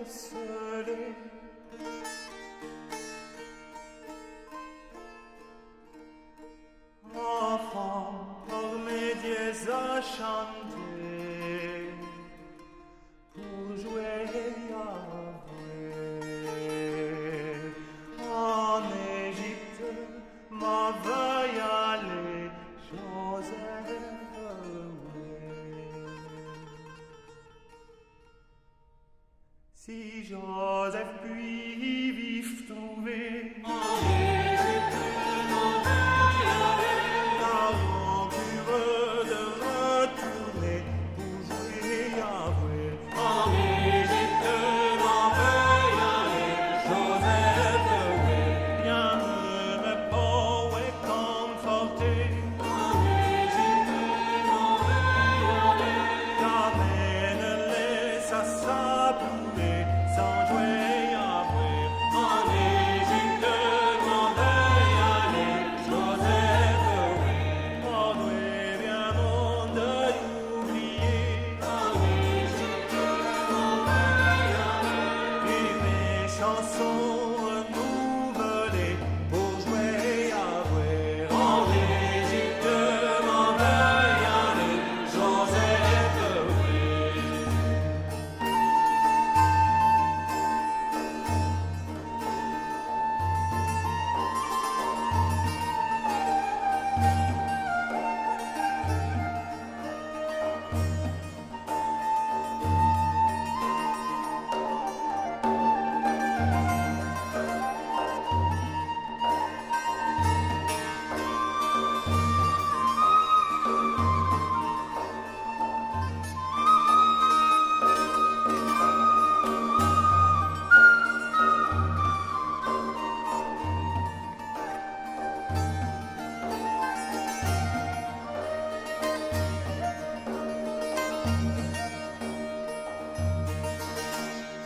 esselé. Enfant, pour mes dieux à chanter, pour jouer Yahweh. En Égypte, m'en veuille aller, Joseph. Si Joseph puis vivre trouver en Égypte, m'en veuille aller, l'aventure de retourner pour jouer Yahweh. En Égypte, m'en veuille aller, Joseph, bien me beau et conforté. En Égypte, m'en veuille aller, t'amène-les à sa poupée, sans jouer Yahweh. En Égypte, m'en veuille aller, Joseph, Broadway vient bon de l'oublier. En Égypte, m'en veuille aller, puis mes chansons renouvelées pour jouer Yahweh. En Égypte, m'en veuille aller, Joseph,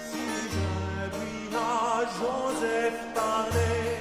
si je puis à Joseph parler,